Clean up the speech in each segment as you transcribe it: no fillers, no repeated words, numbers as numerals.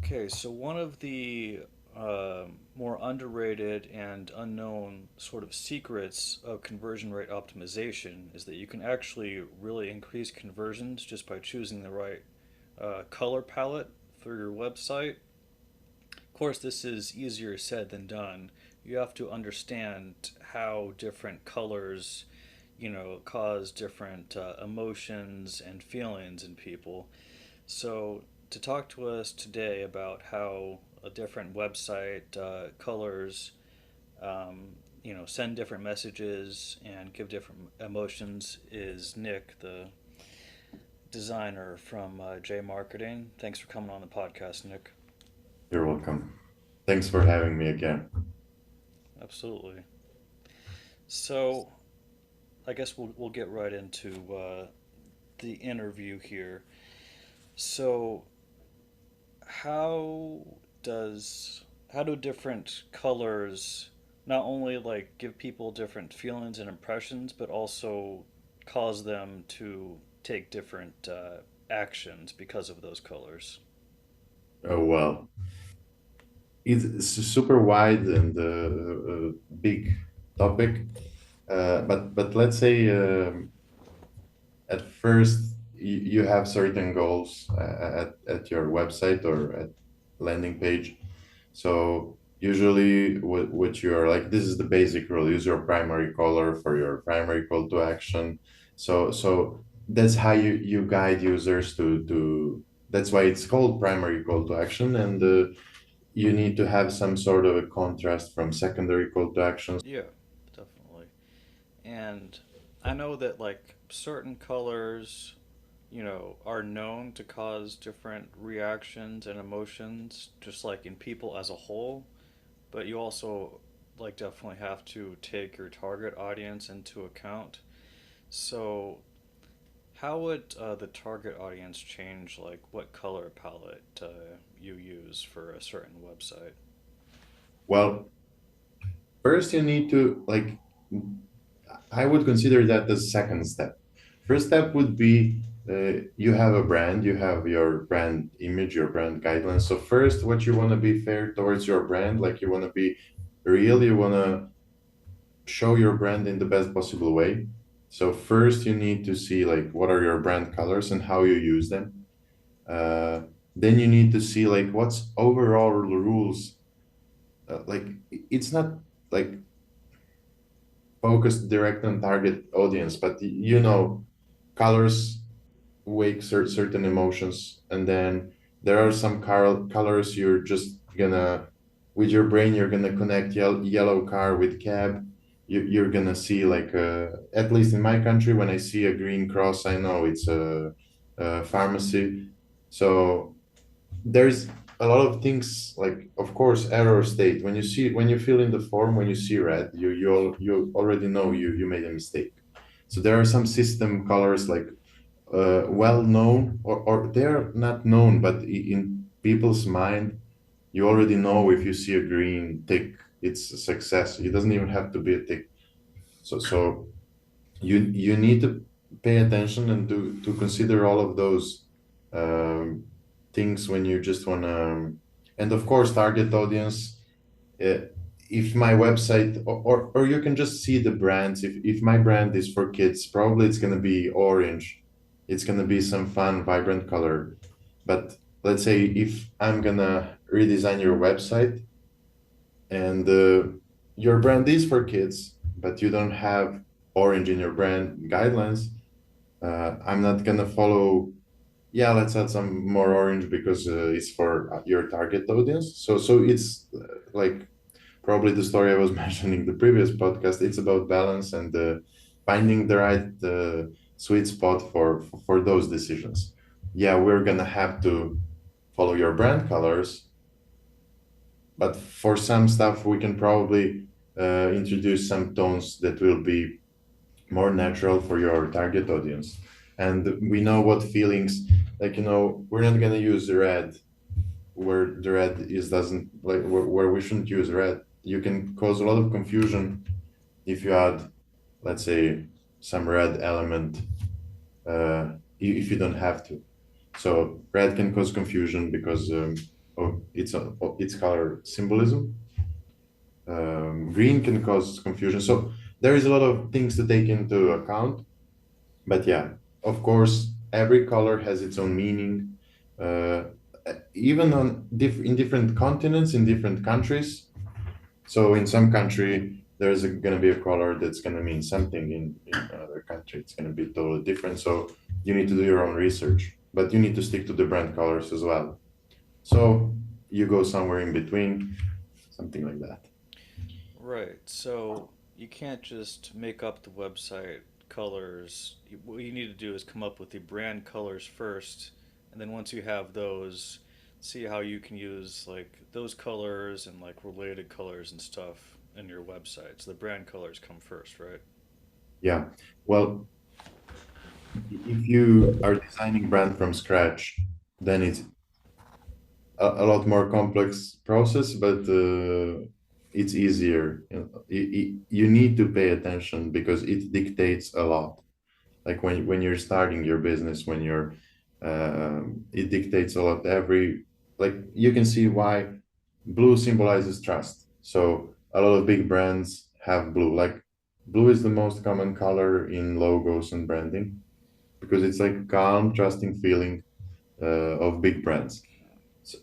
Okay, so one of the more underrated and unknown sort of secrets of conversion rate optimization is that you can actually really increase conversions just by choosing the right color palette for your website. Of course, this is easier said than done. You have to understand how different colors, cause different emotions and feelings in people. So, to talk to us today about how a different website colors, send different messages and give different emotions is Nick, the designer from JMarketing. Thanks for coming on the podcast, Nick. You're welcome. Thanks for having me again. Absolutely. So, I guess we'll get right into the interview here. So, how how do different colors not only like give people different feelings and impressions, but also cause them to take different actions because of those colors? Oh well, it's super wide and big topic. But let's say at first you have certain goals at your website or at landing page. So usually what you are like, this is the basic rule: use your primary color for your primary call to action. So that's how you guide users to. That's why it's called primary call to action, and you need to have some sort of a contrast from secondary call to actions. Yeah, definitely. And I know that like certain colors, are known to cause different reactions and emotions, just like in people as a whole. But you also like definitely have to take your target audience into account. So, how would the target audience change, like what color palette you use for a certain website? Well, first you need to like, I would consider that the second step. First step would be you have a brand, you have your brand image, your brand guidelines. So first, what you want to be fair towards your brand, like you want to be real, you want to show your brand in the best possible way. So first, you need to see like what are your brand colors and how you use them. Uh, then you need to see like what's overall rules. Like it's not like focused direct on target audience, but colors wake certain emotions, and then there are some colors you're just gonna, with your brain you're gonna connect yellow car with cab. You're gonna see like at least in my country, when I see a green cross I know it's a pharmacy. So there's a lot of things, like of course error state. When you fill in the form, when you see red, you already know you made a mistake. So there are some system colors like well known, or they're not known, but in people's mind, you already know if you see a green tick, it's a success. It doesn't even have to be a tick. So you need to pay attention and to consider all of those um, things when you just want to. And of course, target audience. Uh, if my website, or you can just see the brands. If my brand is for kids, probably it's going to be orange. It's going to be some fun vibrant color. But let's say if I'm going to redesign your website, and your brand is for kids, but you don't have orange in your brand guidelines, I'm not going to follow. Yeah, let's add some more orange because it's for your target audience. So it's like probably the story I was mentioning the previous podcast. It's about balance and finding the right sweet spot for those decisions. Yeah, we're gonna have to follow your brand colors, but for some stuff we can probably introduce some tones that will be more natural for your target audience. And we know what feelings, like we're not gonna use the red where the red is doesn't like where we shouldn't use red. You can cause a lot of confusion if you add, let's say, some red element, if you don't have to. So red can cause confusion because its color symbolism. Green can cause confusion. So there is a lot of things to take into account. But yeah, of course, every color has its own meaning. Uh, Even in different continents, in different countries. So in some country, there's going to be a color that's going to mean something. In another country, it's going to be totally different. So you need to do your own research, but you need to stick to the brand colors as well. So you go somewhere in between, something like that. Right. So you can't just make up the website colors. What you need to do is come up with the brand colors first, and then once you have those, see how you can use like those colors and like related colors and stuff in your website. So the brand colors come first, right? Yeah. Well, if you are designing brand from scratch, then it's a lot more complex process, but it's easier. You need to pay attention because it dictates a lot. Like when you're starting your business, when you're it dictates a lot. Every like you can see why blue symbolizes trust. So a lot of big brands have blue. Like blue is the most common color in logos and branding because it's like calm, trusting feeling of big brands.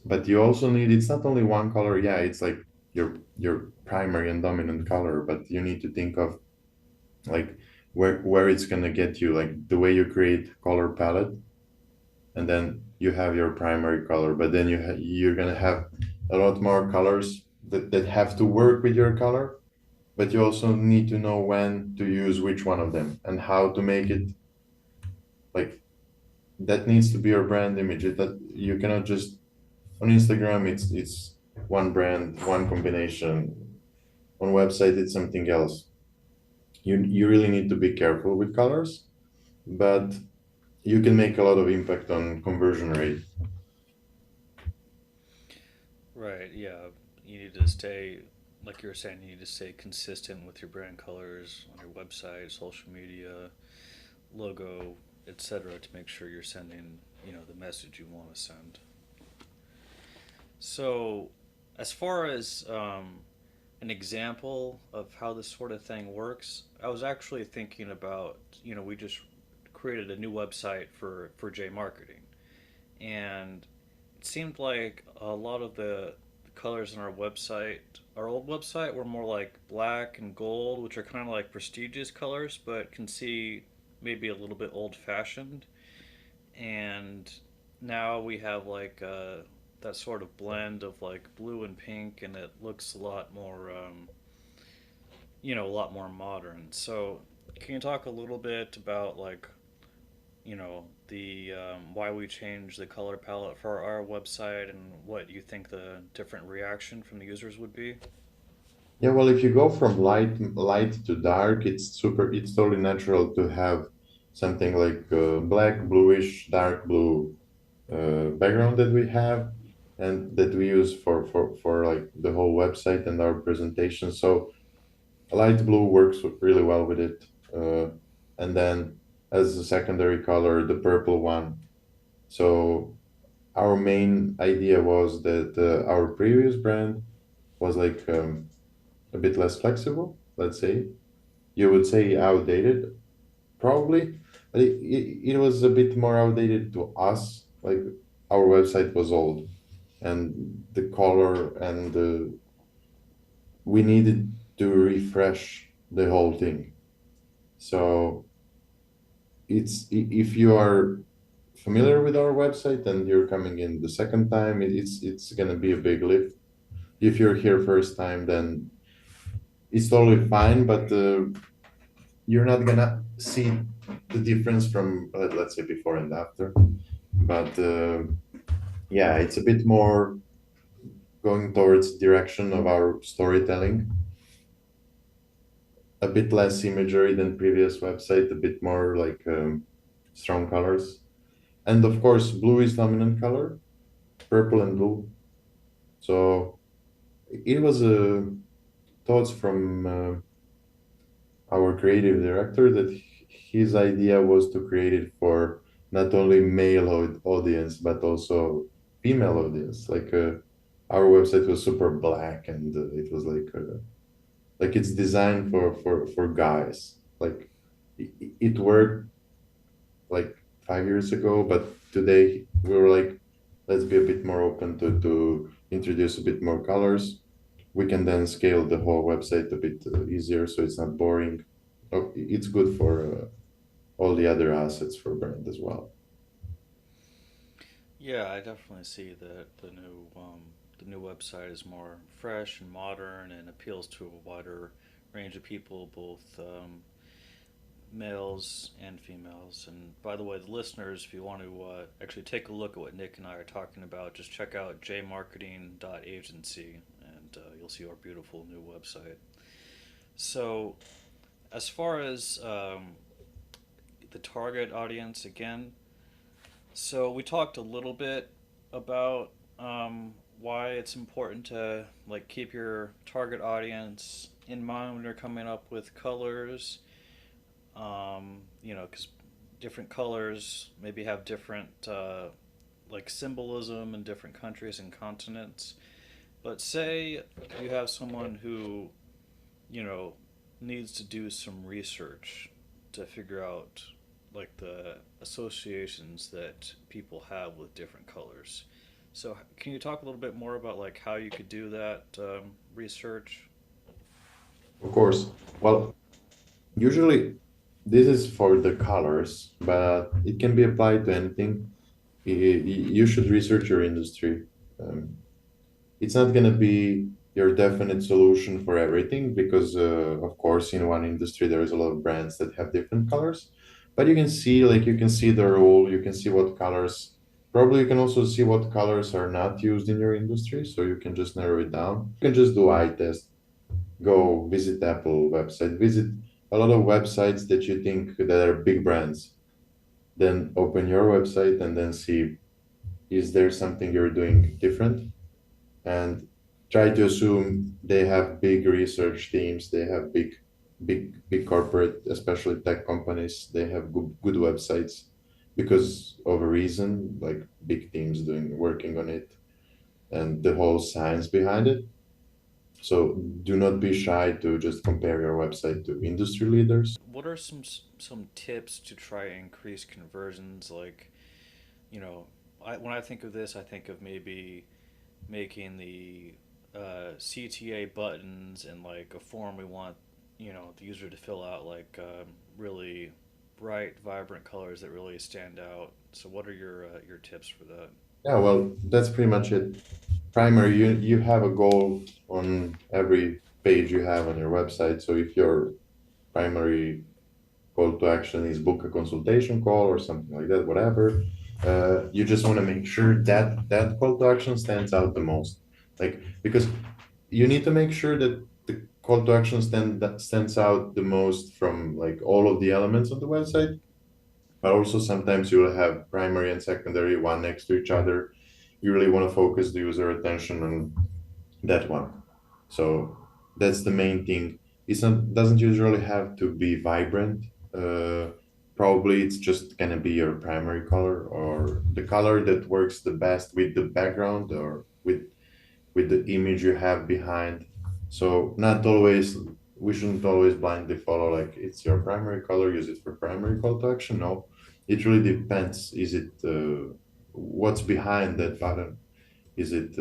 But you also need it's not only one color. Yeah, it's like your primary and dominant color, but you need to think of like where it's gonna get you, like the way you create color palette, and then you have your primary color, but then you're gonna have a lot more colors that have to work with your color, but you also need to know when to use which one of them and how to make it like that needs to be your brand image. That you cannot just on Instagram it's one brand, one combination. On website it's something else. You really need to be careful with colors, but you can make a lot of impact on conversion rate. Right. Yeah. You need to stay, like you were saying, you need to stay consistent with your brand colors on your website, social media, logo, etc., to make sure you're sending, the message you want to send. So, as far as an example of how this sort of thing works, I was actually thinking about, we just created a new website for JMarketing, and it seemed like a lot of the colors on our website, our old website, were more like black and gold, which are kind of like prestigious colors, but can see maybe a little bit old fashioned. And now we have like that sort of blend of like blue and pink, and it looks a lot more, a lot more modern. So, can you talk a little bit about like, the why we changed the color palette for our website and what you think the different reaction from the users would be? Yeah, well, if you go from light to dark, it's totally natural to have something like black, bluish, dark blue background that we have and that we use for like the whole website and our presentation. So light blue works really well with it. And then as a secondary color, the purple one. So our main idea was that our previous brand was like a bit less flexible, let's say. You would say outdated, probably, but it was a bit more outdated to us. Like our website was old and the color and we needed to refresh the whole thing. So if you are familiar with our website and you're coming in the second time, it's gonna be a big lift. If you're here first time, then it's totally fine, but you're not gonna see the difference from let's say before and after. But yeah, it's a bit more going towards direction of our storytelling, a bit less imagery than previous website, a bit more like strong colors, and of course blue is dominant color, purple and blue. So it was a thoughts from our creative director that his idea was to create it for not only male audience but also female audience, like our website was super black, and it was like it's designed for guys. Like it worked like 5 years ago, but today we were like, let's be a bit more open to introduce a bit more colors. We can then scale the whole website a bit easier, so it's not boring. Oh, it's good for all the other assets for brand as well. Yeah, I definitely see that the new website is more fresh and modern and appeals to a wider range of people, both males and females. And by the way, the listeners, if you want to actually take a look at what Nick and I are talking about, just check out JMarketing.agency, and you'll see our beautiful new website. So, as far as the target audience, again, so we talked a little bit about why it's important to like keep your target audience in mind when you're coming up with colors. Because different colors maybe have different like symbolism in different countries and continents. But say you have someone who you know needs to do some research to figure out like the associations that people have with different colors. So can you talk a little bit more about like how you could do that research? Of course. Well, usually this is for the colors, but it can be applied to anything. You should research your industry. Um, it's not going to be your definite solution for everything because, of course, in one industry there is a lot of brands that have different colors. But you can see the rule, you can see what colors. Probably you can also see what colors are not used in your industry, so you can just narrow it down. You can just do eye test, go visit Apple website, visit a lot of websites that you think that are big brands. Then open your website and then see, is there something you're doing different? And try to assume they have big research teams, they have big corporate, especially tech companies, they have good websites because of a reason, like big teams doing working on it and the whole science behind it. So do not be shy to just compare your website to industry leaders. What are some tips to try and increase conversions? Like, when I think of this, I think of maybe making the CTA buttons and like a form we want, the user to fill out like really bright, vibrant colors that really stand out. So, what are your tips for that? Yeah, well, that's pretty much it. Primary, you have a goal on every page you have on your website. So if your primary call to action is book a consultation call or something like that, whatever, you just want to make sure that that call to action stands out the most. Like because you need to make sure that the call to action that stands out the most from like all of the elements of the website. But also sometimes you will have primary and secondary one next to each other. You really want to focus the user attention on that one. So that's the main thing. It's not doesn't usually have to be vibrant. Uh, Probably it's just gonna be your primary color or the color that works the best with the background or with the image you have behind. So not always we shouldn't always blindly follow like it's your primary color, use it for primary call to action. No, it really depends. Is it what's behind that button? Is it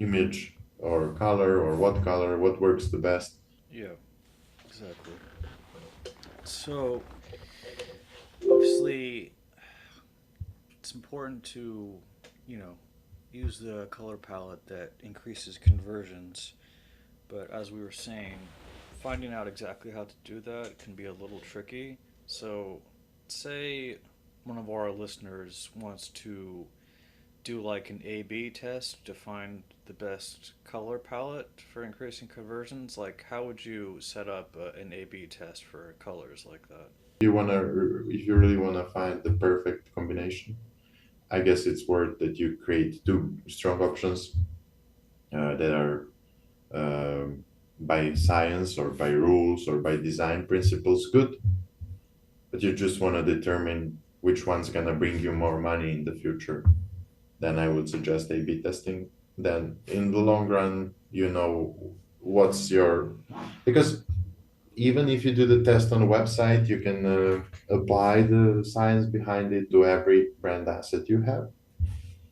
image or color or what color? What works the best? Yeah, exactly. So, obviously, it's important to, you know, use the color palette that increases conversions. But as we were saying, finding out exactly how to do that can be a little tricky. So, say one of our listeners wants to do like an A/B test to find the best color palette for increasing conversions. Like, how would you set up an A/B test for colors like that? If you really wanna find the perfect combination, I guess it's worth that you create two strong options that are by science or by rules or by design principles good, but you just want to determine which one's gonna bring you more money in the future. then I would suggest A/B testing. Then in the long run, you know what's your, because even if you do the test on a website, you can apply the science behind it to every brand asset you have.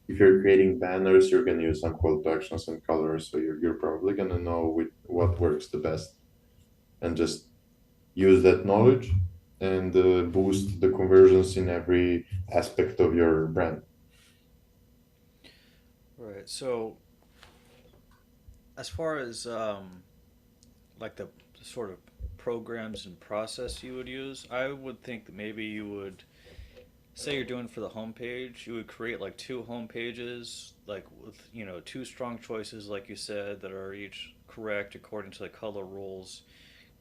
If you're creating banners, you're going to use some call to actions and colors, so you're probably going to know what works the best, and just use that knowledge and boost the conversions in every aspect of your brand. Right. So as far as like the sort of programs and process you would use, I would think that maybe you would say you're doing for the homepage, you would create like two homepages, like with two strong choices, like you said, that are each correct according to the color rules,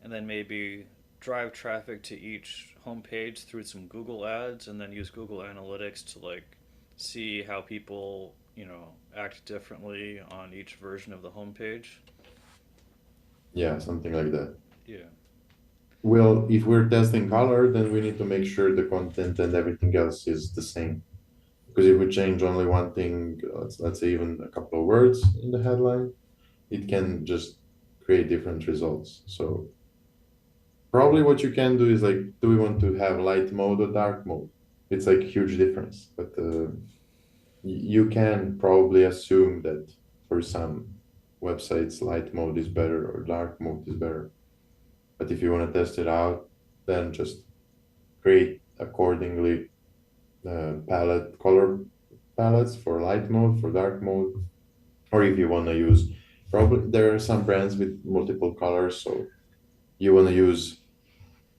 and then maybe drive traffic to each homepage through some Google ads, and then use Google Analytics to like see how people act differently on each version of the homepage. Yeah, something like that. Yeah. Well, if we're testing color, then we need to make sure the content and everything else is the same. Because if we change only one thing, let's say even a couple of words in the headline, it can just create different results. So probably what you can do is like, do we want to have light mode or dark mode? It's like huge difference, but you can probably assume that for some websites, light mode is better or dark mode is better. But if you want to test it out, then just create accordingly palette color palettes for light mode, for dark mode, or if you want to use, probably there are some brands with multiple colors, so you want to use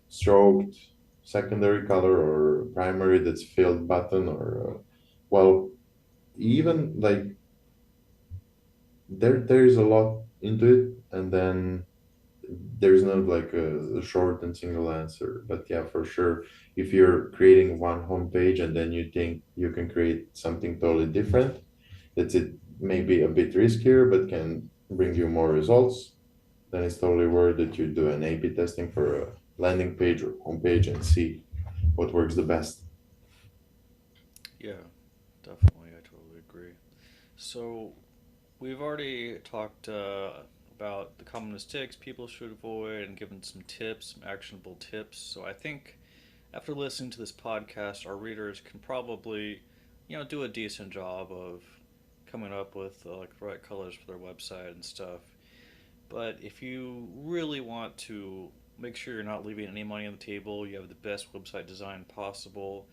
stroked secondary color or primary that's filled button, or well, even like there is a lot into it, and then there's not like a short and single answer. But yeah, for sure, if you're creating one homepage and then you think you can create something totally different, that's it, maybe a bit riskier but can bring you more results, then it's totally worth it. You do an A/B testing for a landing page or homepage and see what works the best. Yeah, definitely. I totally agree. So we've already talked about the common mistakes people should avoid and given some tips, some actionable tips. So I think after listening to this podcast, our readers can probably, do a decent job of coming up with like the right colors for their website and stuff. But if you really want to make sure you're not leaving any money on the table, you have the best website design possible,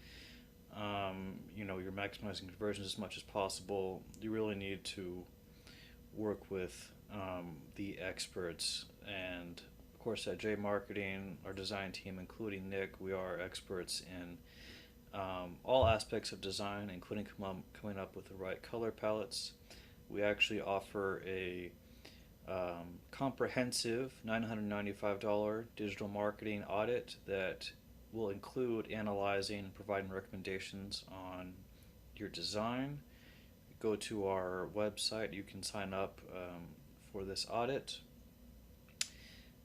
you're maximizing conversions as much as possible, you really need to work with the experts. And of course, at JMarketing, our design team, including Nick, we are experts in all aspects of design, including coming up with the right color palettes. We actually offer a comprehensive $995 digital marketing audit that will include analyzing and providing recommendations on your design. Go to our website, you can sign up for this audit.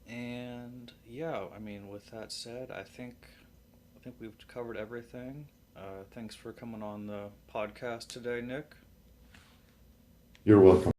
And yeah, I mean, with that said, I think we've covered everything. Thanks for coming on the podcast today, Nick. You're welcome.